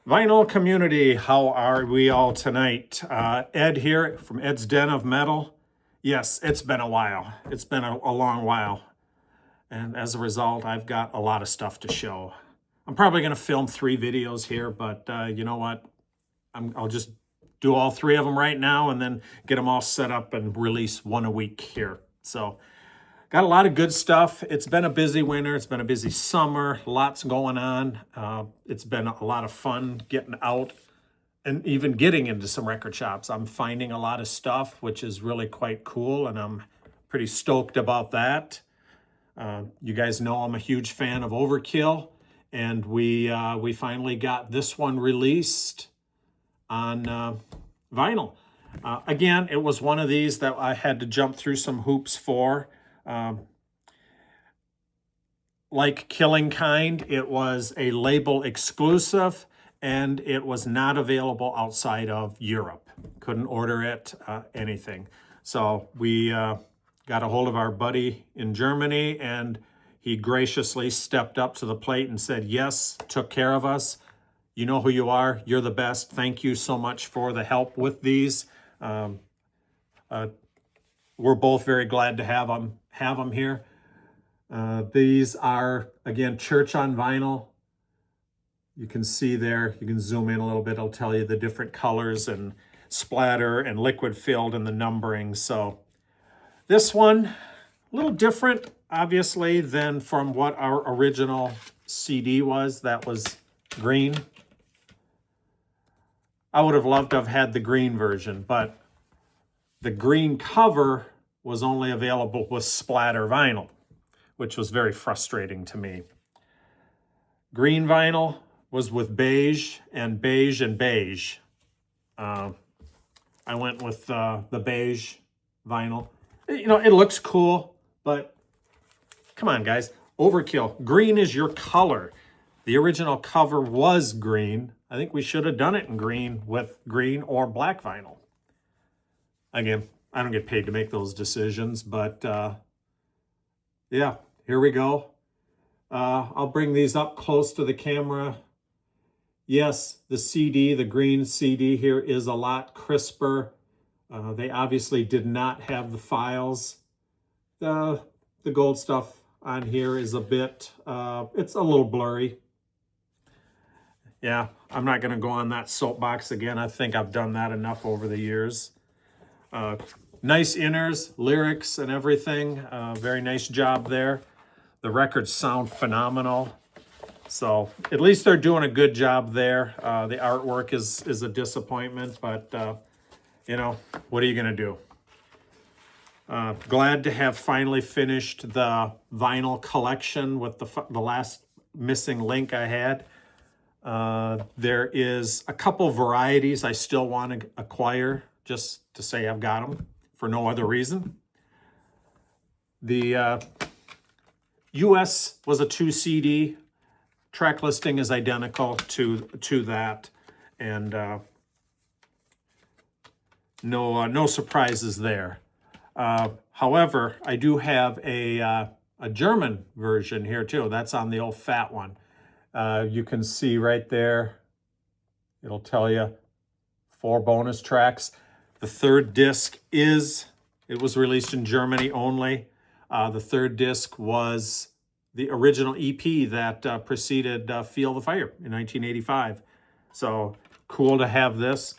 Vinyl community, how are we all tonight? Ed here from Ed's Den of Metal. Yes, it's been a while. It's been a long while. And as a result, I've got a lot of stuff to show. I'm probably going to film 3 videos here, but you know what? I'll just do all 3 of them right now and then get them all set up and release 1 a week here. So got a lot of good stuff. It's been a busy winter. It's been a busy summer. Lots going on. It's been a lot of fun getting out and even getting into some record shops. I'm finding a lot of stuff, which is really quite cool, and I'm pretty stoked about that. You guys know I'm a huge fan of Overkill, and we finally got this one released on vinyl. Again, it was one of these that I had to jump through some hoops for. Like Killing Kind, it was a label exclusive and it was not available outside of Europe. Couldn't order it, anything. So we got a hold of our buddy in Germany and he graciously stepped up to the plate and said, yes, took care of us. You know who you are. You're the best. Thank you so much for the help with these. We're both very glad to have them here. These are, again, Church on Vinyl. You can see there, you can zoom in a little bit. It'll tell you the different colors and splatter and liquid filled and the numbering. So this one, a little different, obviously, than from what our original CD was. That was green. I would have loved to have had the green version, but the green cover was only available with splatter vinyl, which was very frustrating to me. Green vinyl was with beige and beige and beige. I went with the beige vinyl. You know, it looks cool, but come on, guys. Overkill. Green is your color. The original cover was green. I think we should have done it in green with green or black vinyl. Again, I don't get paid to make those decisions, but yeah, here we go. I'll bring these up close to the camera. Yes, the CD, the green CD here is a lot crisper. They obviously did not have the files. The gold stuff on here is a bit, it's a little blurry. Yeah, I'm not gonna go on that soapbox again. I think I've done that enough over the years. Nice inners, lyrics and everything. Very nice job there. The records sound phenomenal. So at least they're doing a good job there. The artwork is a disappointment, but you know, what are you gonna do? Glad to have finally finished the vinyl collection with the last missing link I had. There is a couple varieties I still want to acquire, just to say I've got them for no other reason. The US was a 2 CD. Track listing is identical to that, and no surprises there. However, I do have a German version here too. That's on the old fat one. You can see right there, it'll tell you 4 bonus tracks. The 3rd disc it was released in Germany only. The 3rd disc was the original EP that preceded Feel the Fire in 1985. So cool to have this.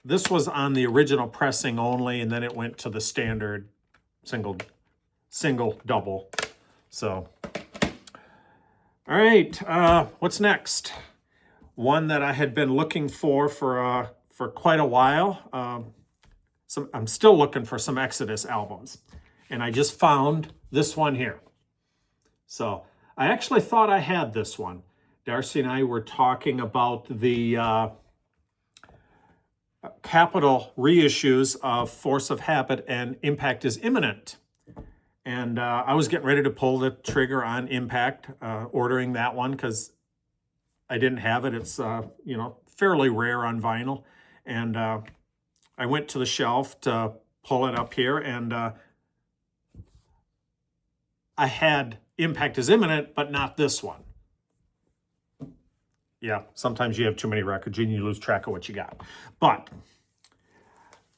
This was on the original pressing only, and then it went to the standard single, double. So, all right, what's next? One that I had been looking for quite a while. I'm still looking for some Exodus albums, and I just found this one here. So I actually thought I had this one. Darcy and I were talking about the Capitol reissues of Force of Habit and Impact is Imminent. And I was getting ready to pull the trigger on Impact, ordering that one because I didn't have it. It's you know, fairly rare on vinyl. And I went to the shelf to pull it up here, and I had Impact is Imminent, but not this one. yeah, sometimes you have too many records and you lose track of what you got. But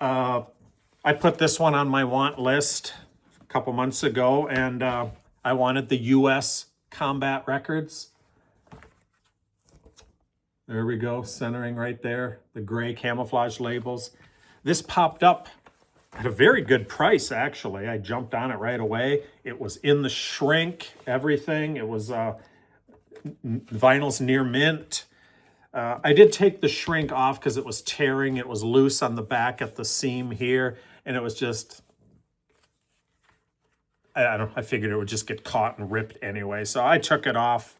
I put this one on my want list a couple months ago, and I wanted the U.S. combat records. There we go, centering right there, the gray camouflage labels. This popped up at a very good price, actually. I jumped on it right away. It was in the shrink, everything. It was vinyl's near mint. I did take the shrink off because it was tearing. It was loose on the back at the seam here, and it was just, I don't know, I figured it would just get caught and ripped anyway. So I took it off.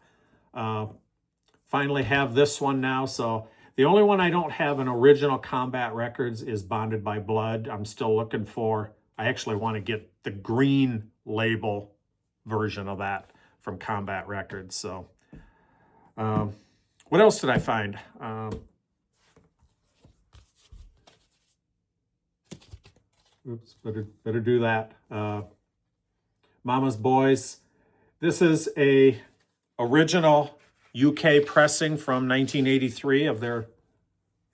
Finally have this one now. So the only one I don't have in original Combat Records is Bonded by Blood. I'm still looking for, I actually want to get the green label version of that from Combat Records. So what else did I find? Oops, better do that. Mama's Boys. This is a original UK pressing from 1983 of their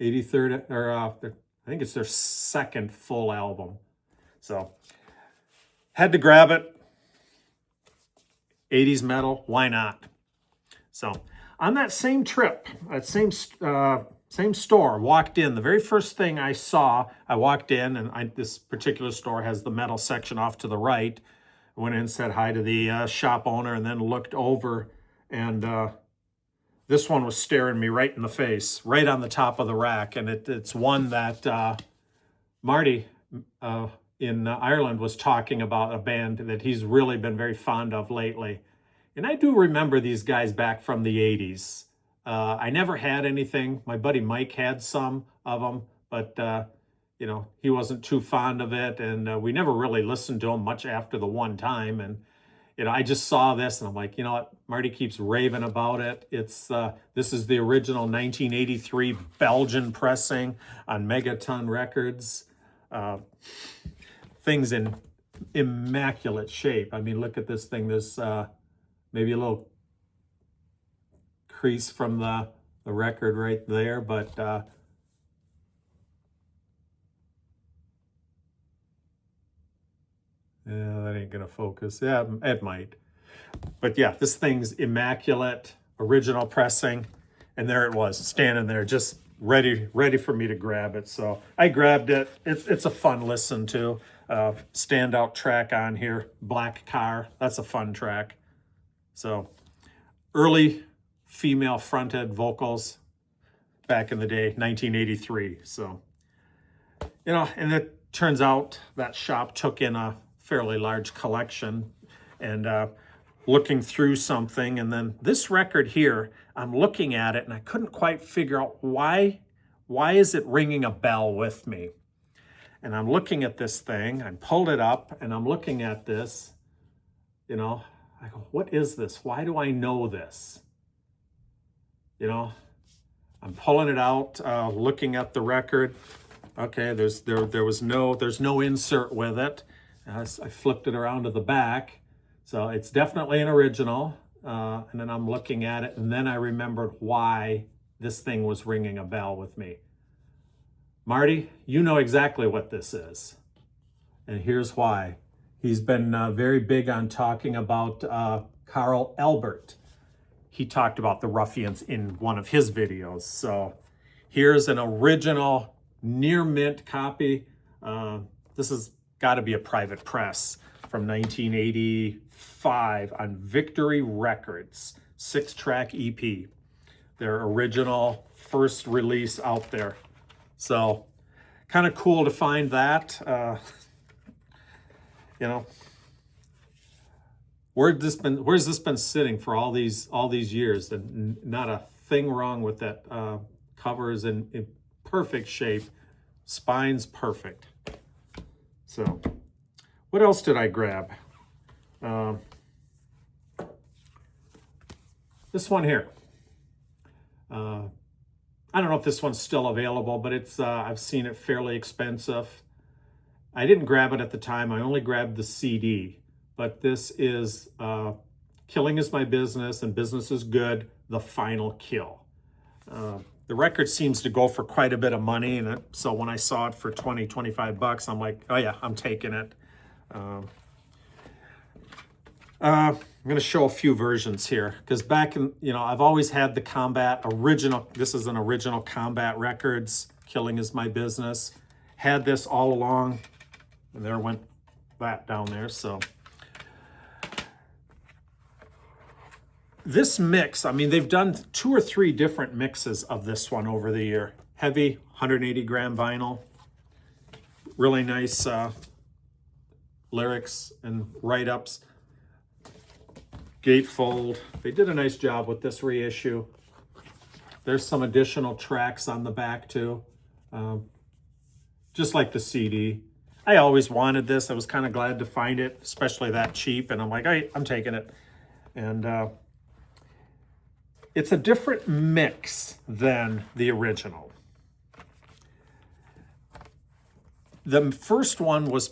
83rd, or I think it's their second full album. So had to grab it. 80s metal, why not? So on that same trip, that same store, walked in. The very first thing I saw, I walked in, and this particular store has the metal section off to the right. I went in and said hi to the shop owner, and then looked over, and this one was staring me right in the face, right on the top of the rack. And it's one that Marty in Ireland was talking about, a band that he's really been very fond of lately. And I do remember these guys back from the 80s. I never had anything. My buddy Mike had some of them, but you know, he wasn't too fond of it. And we never really listened to him much after the one time. And you know, I just saw this and I'm like, you know what? Marty keeps raving about it. It's this is the original 1983 Belgian pressing on Megaton Records. Things in immaculate shape. I mean, look at this thing. This maybe a little crease from the record right there, but yeah, that ain't gonna focus. Yeah, it might. But yeah, this thing's immaculate, original pressing, and there it was, standing there, just ready for me to grab it. So I grabbed it. It's a fun listen to. Standout track on here, Black Car. That's a fun track. So early female fronted vocals back in the day, 1983. So, you know, and it turns out that shop took in a fairly large collection, and looking through something, and then this record here, I'm looking at it and I couldn't quite figure out why is it ringing a bell with me. And I'm looking at this thing, I pulled it up and I'm looking at this, you know, I go, what is this? Why do I know this? You know, I'm pulling it out, looking at the record. Okay, there's no insert with it. I flipped it around to the back. So it's definitely an original. And then I'm looking at it, and then I remembered why this thing was ringing a bell with me. Marty, you know exactly what this is. And here's why. He's been very big on talking about Carl Albert. He talked about the Ruffians in one of his videos. So here's an original near mint copy. This has got to be a private press from 1985 on Victory Records, 6-track EP. Their original first release out there. So kind of cool to find that. You know, where's this been sitting for all these years? And not a thing wrong with that. Cover is in perfect shape. Spine's perfect. So what else did I grab? This one here. I don't know if this one's still available, but it's I've seen it fairly expensive. I didn't grab it at the time. I only grabbed the CD. But this is Killing Is My Business and Business Is Good, The Final Kill. The record seems to go for quite a bit of money, and so when I saw it for 20, 25 bucks, I'm like, oh yeah, I'm taking it. I'm going to show a few versions here, because back in, I've always had the Combat original. This is an original Combat Records. Killing Is My Business. Had this all along, and there went that down there. So this mix, I mean, they've done 2 or 3 different mixes of this one over the year. Heavy, 180 gram vinyl. Really nice lyrics and write-ups. Gatefold. They did a nice job with this reissue. There's some additional tracks on the back too. Just like the CD. I always wanted this. I was kind of glad to find it, especially that cheap. And I'm like, hey, I'm taking it. And it's a different mix than the original. The first one was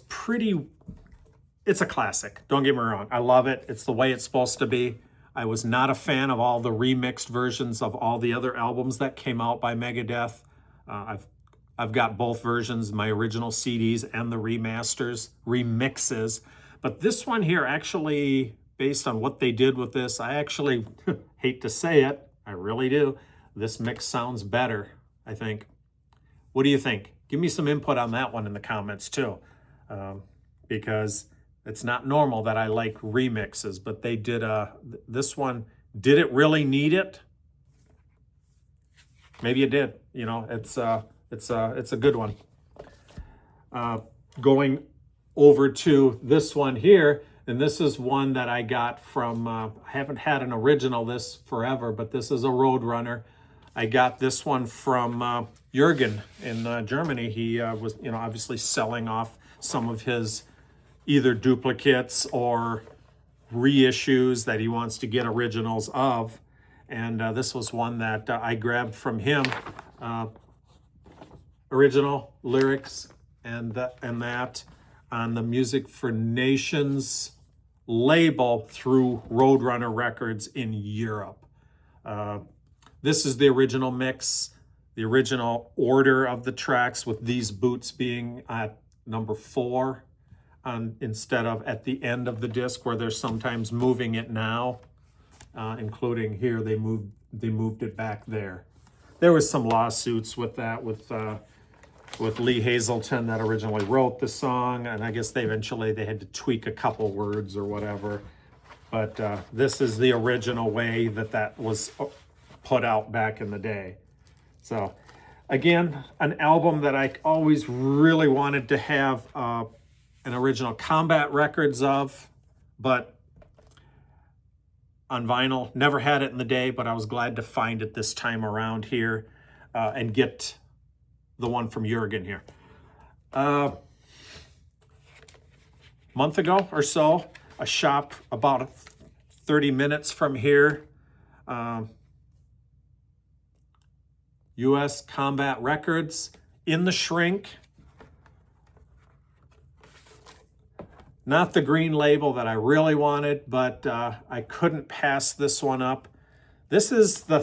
it's a classic. Don't get me wrong. I love it. It's the way it's supposed to be. I was not a fan of all the remixed versions of all the other albums that came out by Megadeth. I've got both versions, my original CDs and the remixes. But this one here, actually, based on what they did with this, I actually hate to say it, I really do. This mix sounds better, I think. What do you think? Give me some input on that one in the comments too, because it's not normal that I like remixes, but they did this one. Did it really need it? Maybe it did. It's a good one. Going over to this one here, and this is one that I got from, I haven't had an original this forever, but this is a Roadrunner. I got this one from Jürgen in Germany. He was, obviously selling off some of his either duplicates or reissues that he wants to get originals of. And this was one that I grabbed from him. Original lyrics and that on the Music for Nations label through Roadrunner Records in Europe. This is the original mix, the original order of the tracks, with these boots being at number 4 instead of at the end of the disc, where they're sometimes moving it now, including here they moved it back there. There was some lawsuits with that with Lee Hazelton that originally wrote the song, and I guess they had to tweak a couple words or whatever. But this is the original way that was put out back in the day. So again, an album that I always really wanted to have an original Combat Records of, but on vinyl. Never had it in the day, but I was glad to find it this time around here and get the one from Jürgen here. Month ago or so, a shop about 30 minutes from here, US Combat Records in the shrink. Not the green label that I really wanted, but I couldn't pass this one up. This is I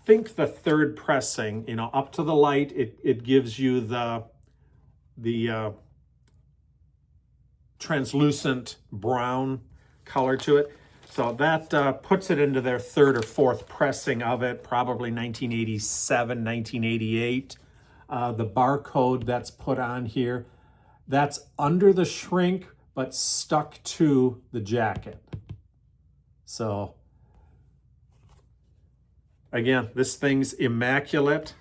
think the 3rd pressing. Up to the light, it gives you the translucent brown color to it. So that puts it into their 3rd or 4th pressing of it, probably 1987, 1988. The barcode that's put on here, that's under the shrink, but stuck to the jacket. So again, this thing's immaculate,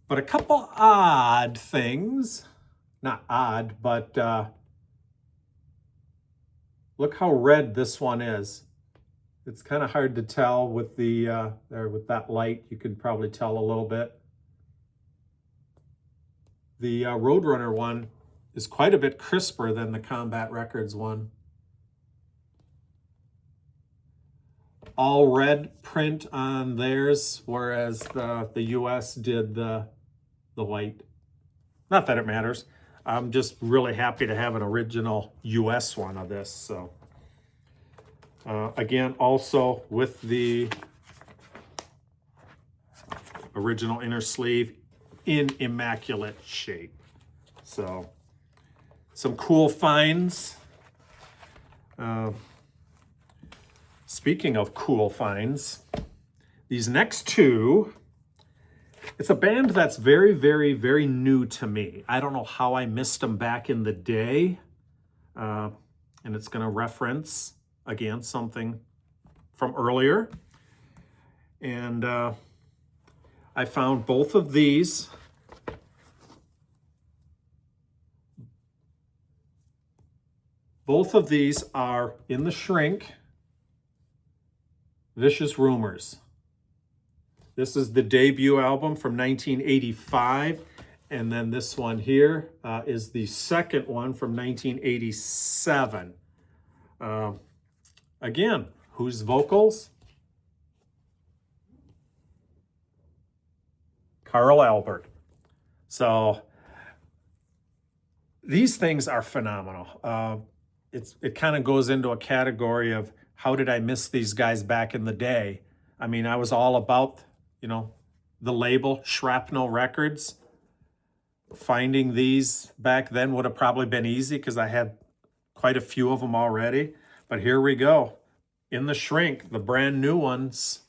but a couple odd things. Not odd, but look how red this one is. It's kind of hard to tell with with that light. You can probably tell a little bit. The Roadrunner one is quite a bit crisper than the Combat Records one. All red print on theirs, whereas the US did the white. Not that it matters. I'm just really happy to have an original US one of this. So again, also with the Original inner sleeve in immaculate shape. So some cool finds. Speaking of cool finds, these next two, it's a band that's very, very, very new to me. I don't know how I missed them back in the day. And it's going to reference, again, something from earlier. And I found both of these. Both of these are in the shrink. Vicious Rumors. This is the debut album from 1985. And then this one here is the second one from 1987. Again, whose vocals? Carl Albert. So these things are phenomenal. It kind of goes into a category of how did I miss these guys back in the day? I mean, I was all about, the label Shrapnel Records. Finding these back then would have probably been easy because I had quite a few of them already. But here we go. In the shrink, the brand new ones.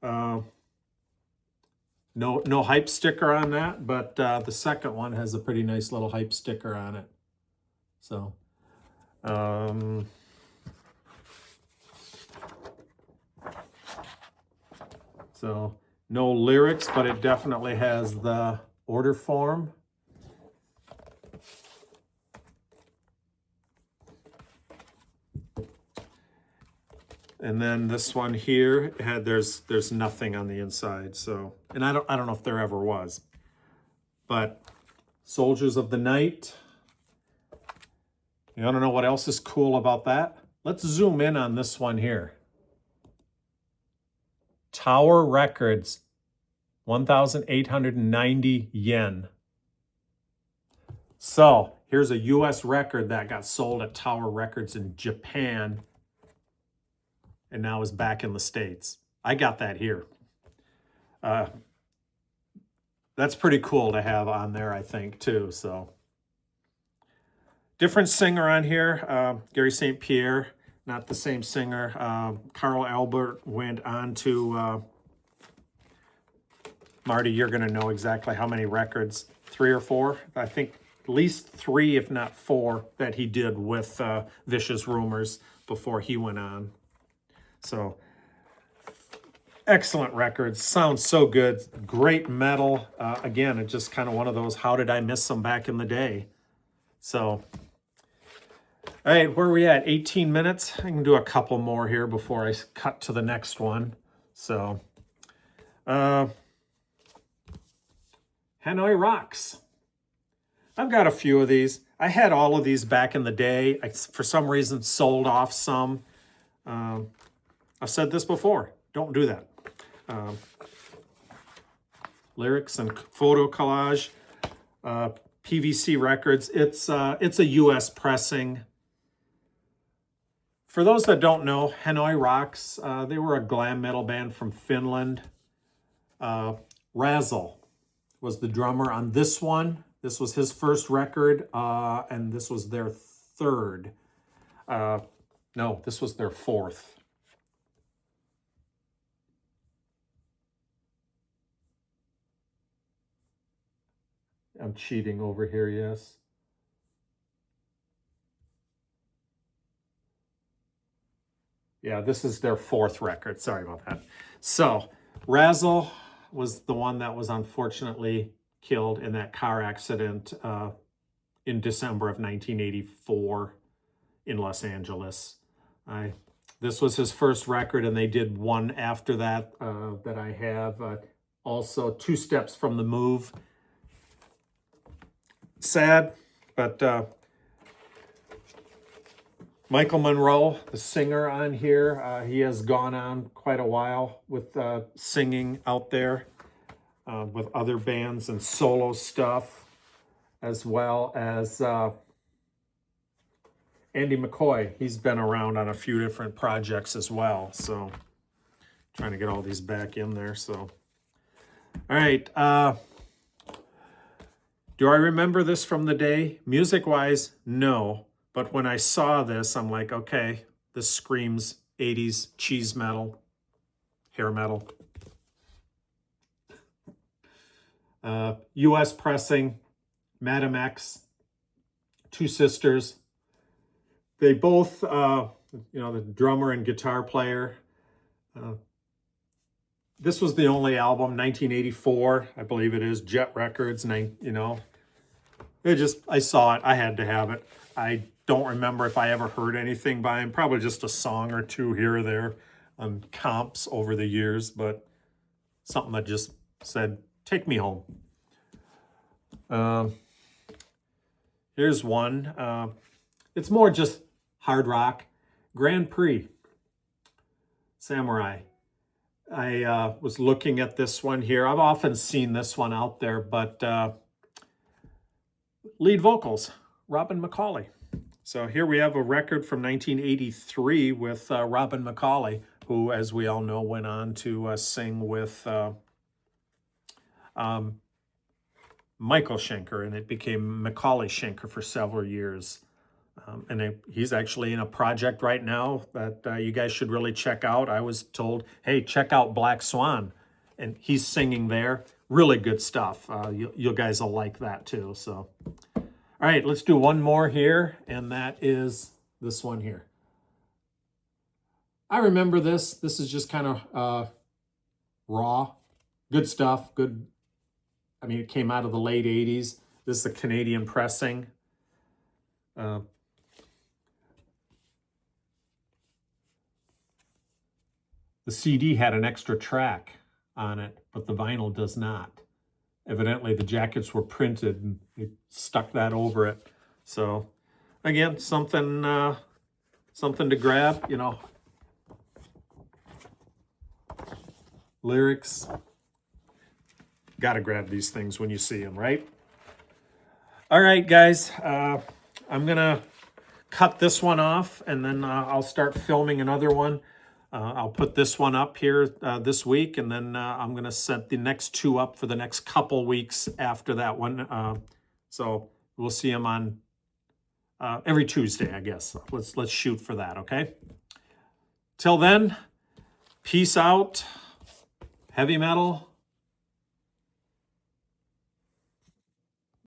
No hype sticker on that, but the second one has a pretty nice little hype sticker on it. So, no lyrics, but it definitely has the order form. And then this one here there's nothing on the inside. So, and I don't know if there ever was. But Soldiers of the Night. You want to know what else is cool about that? Let's zoom in on this one here. Tower Records, 1,890 yen. So here's a US record that got sold at Tower Records in Japan and now is back in the States. I got that here. That's pretty cool to have on there, I think, too. So different singer on here, Gary St. Pierre. Not the same singer. Carl Albert went on to, Marty, you're going to know exactly how many records, 3 or 4. I think at least 3, if not 4, that he did with Vicious Rumors before he went on. So, excellent records. Sounds so good. Great metal. Again, it's just kind of one of those, how did I miss them back in the day? So, all right, where are we at? 18 minutes. I can do a couple more here before I cut to the next one. So, Hanoi Rocks. I've got a few of these. I had all of these back in the day. I, for some reason, sold off some. I've said this before. Don't do that. Lyrics and photo collage. PVC Records. It's a U.S. pressing. For those that don't know, Hanoi Rocks, they were a glam metal band from Finland. Razzle was the drummer on this one. This was his first record, and this was their third. No, this was their fourth. I'm cheating over here, yes. Yeah, this is their fourth record. Sorry about that. So, Razzle was the one that was unfortunately killed in that car accident in December of 1984 in Los Angeles. This was his first record, and they did one after that that I have. Also, Two Steps from the Move. Sad, but Michael Monroe, the singer on here, he has gone on quite a while with singing out there with other bands and solo stuff, as well as Andy McCoy. He's been around on a few different projects as well. So trying to get all these back in there. So All right. Do I remember this from the day? Music-wise, no. But when I saw this, I'm like, okay, this screams 80s cheese metal, hair metal. US pressing, Madam X, Two Sisters. They both, the drummer and guitar player. This was the only album, 1984, I believe it is, Jet Records, I saw it, I had to have it. I don't remember if I ever heard anything by him, probably just a song or two here or there on comps over the years, but something that just said, take me home. Here's one. It's more just hard rock. Grand Prix, Samurai. I was looking at this one here. I've often seen this one out there, but lead vocals, Robin McAuley. So here we have a record from 1983 with Robin McAuley, who, as we all know, went on to sing with Michael Schenker, and it became Macaulay Schenker for several years. He's actually in a project right now that you guys should really check out. I was told, hey, check out Black Swan, and he's singing there. Really good stuff. You guys will like that too. So, all right, let's do one more here, and that is this one here. I remember this. This is just kind of raw, good stuff. Good. I mean, it came out of the late 80s. This is a Canadian pressing. The CD had an extra track on it, but the vinyl does not. Evidently, the jackets were printed and they stuck that over it. So, again, something to grab, Lyrics. Got to grab these things when you see them, right? All right, guys. I'm going to cut this one off, and then I'll start filming another one. I'll put this one up here this week, and then I'm going to set the next two up for the next couple weeks after that one. So we'll see them on every Tuesday, I guess. Let's shoot for that, okay? Till then, peace out. Heavy metal.